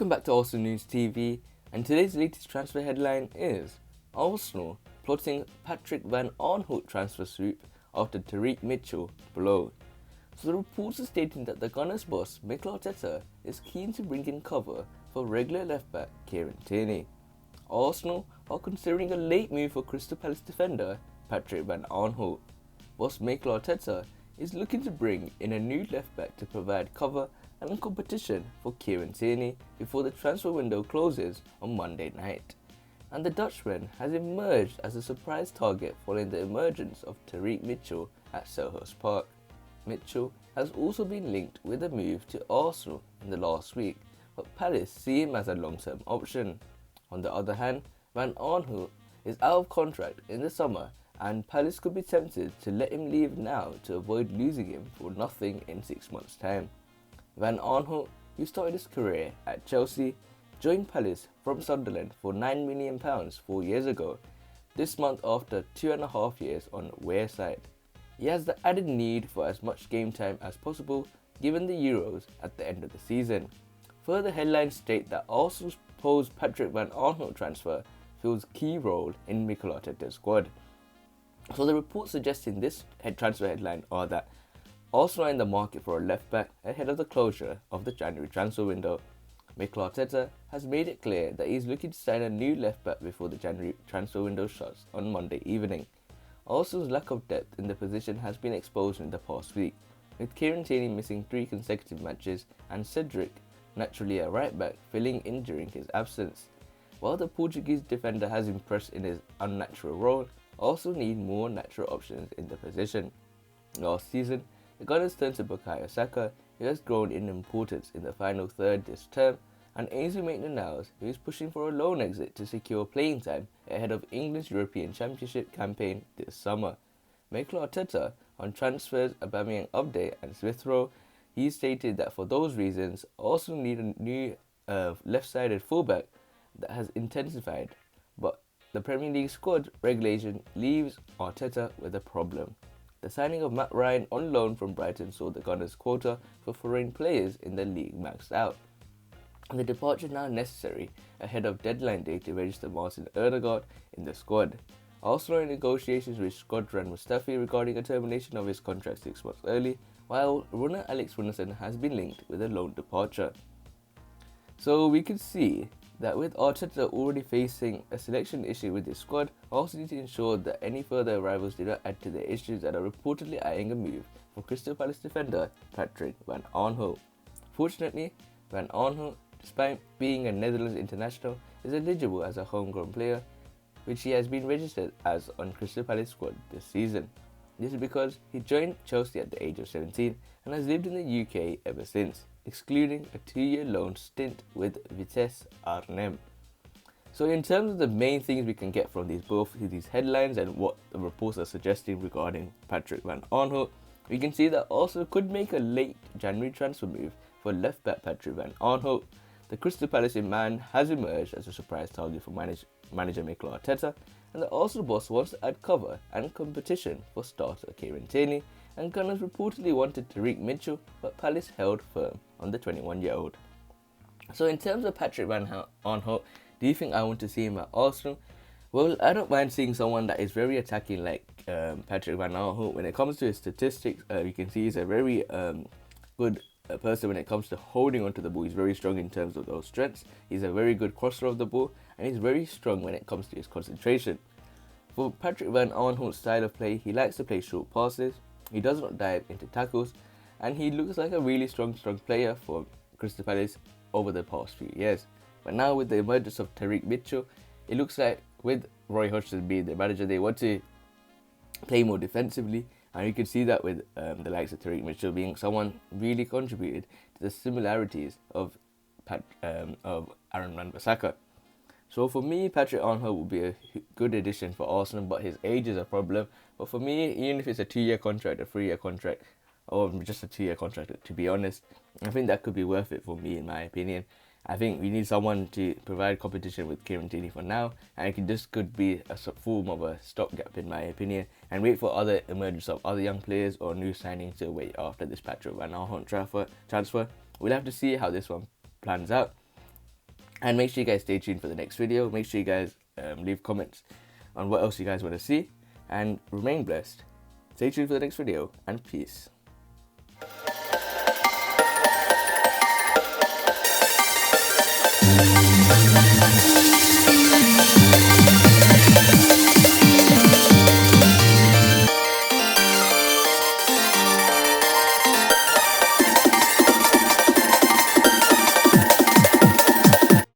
Welcome back to Arsenal News TV, and today's latest transfer headline is Arsenal plotting Patrick Van Aanholt transfer sweep after Tyrick Mitchell blow. So the reports are stating that the Gunners boss Mikel is keen to bring in cover for regular left back Kieran Tierney. Arsenal are considering a late move for Crystal Palace defender Patrick Van Aanholt. Boss Mikel is looking to bring in a new left back to provide cover and competition for Kieran Tierney before the transfer window closes on Monday night. And the Dutchman has emerged as a surprise target following the emergence of Tyrick Mitchell at Selhurst Park. Mitchell has also been linked with a move to Arsenal in the last week, but Palace see him as a long-term option. On the other hand, Van Aanholt is out of contract in the summer, and Palace could be tempted to let him leave now to avoid losing him for nothing in 6 months' time. Van Aanholt, who started his career at Chelsea, joined Palace from Sunderland for £9 million 4 years ago, this month after 2.5 years on Wearside. He has the added need for as much game time as possible given the Euros at the end of the season. Further headlines state that Arsenal's proposed Patrick Van Aanholt transfer fills a key role in Mikel Arteta's squad. So the reports suggesting this transfer headline are that Arsenal are in the market for a left back ahead of the closure of the January transfer window. Mikel Arteta has made it clear that he is looking to sign a new left back before the January transfer window shuts on Monday evening. Arsenal's lack of depth in the position has been exposed in the past week, with Kieran Tierney missing 3 consecutive matches and Cedric, naturally a right back, filling in during his absence. While the Portuguese defender has impressed in his unnatural role, Arsenal need more natural options in the position. Last season, the Gunners turned to bukayo Saka, who has grown in importance in the final third this term, and Ainsley Maitland-Niles, who is pushing for a loan exit to secure playing time ahead of England's European Championship campaign this summer. Mikel Arteta, on transfers aubameyang update and Smith Rowe, he stated that for those reasons, Arsenal need a new left-sided fullback that has intensified, but the Premier League squad regulation leaves Arteta with a problem. The signing of Matt Ryan on loan from Brighton saw the Gunners' quota for foreign players in the league maxed out. And the departure now necessary ahead of deadline day to register Martin Odegaard in the squad. Arsenal are in negotiations with Shkodran Mustafi regarding a termination of his contract 6 months early, while runner Alex Runarsson has been linked with a loan departure. So we can see that with Arteta already facing a selection issue with his squad, Arsenal need to ensure that any further arrivals do not add to the issues that are reportedly eyeing a move for Crystal Palace defender Patrick Van Aanholt. Fortunately, Van Aanholt, despite being a Netherlands international, is eligible as a homegrown player, which he has been registered as on Crystal Palace squad this season. This is because he joined Chelsea at the age of 17 and has lived in the UK ever since, excluding a 2-year loan stint with Vitesse Arnhem. So in terms of the main things we can get from both these headlines and what the reports are suggesting regarding Patrick Van Aanholt, we can see that Arsenal could make a late January transfer move for left back Patrick Van Aanholt. The Crystal Palace man has emerged as a surprise target for manager Mikel Arteta, and the Arsenal boss wants to add cover and competition for starter Kieran Tierney, and Gunners reportedly wanted Tyrick Mitchell, but Palace held firm on the 21-year-old. So in terms of Patrick Van Aanholt, do you think I want to see him at Arsenal? Well, I don't mind seeing someone that is very attacking like Patrick Van Aanholt. When it comes to his statistics, you can see he's a very good person when it comes to holding onto the ball. He's very strong in terms of those strengths. He's a very good crosser of the ball, and he's very strong when it comes to his concentration. For Patrick Van Aanholt's style of play, he likes to play short passes, he does not dive into tackles, and he looks like a really strong player for Crystal Palace over the past few years. But now with the emergence of Tyrick Mitchell, it looks like with Roy Hodgson being the manager, they want to play more defensively, and you can see that with the likes of Tyrick Mitchell being someone really contributed to the similarities of Aaron Wan-Bissaka. So for me, Patrick Aanholt would be a good addition for Arsenal, but his age is a problem. But for me, even if it's a 2-year contract, a 3-year contract, or just a 2-year contract, to be honest, I think that could be worth it for me, in my opinion. I think we need someone to provide competition with Kieran Tierney for now, and this could be a form of a stopgap, in my opinion, and wait for other emergence of other young players or new signings to wait after this Patrick Van Aanholt transfer. We'll have to see how this one plans out. And make sure you guys stay tuned for the next video. Make sure you guys leave comments on what else you guys want to see. And remain blessed. Stay tuned for the next video, and peace.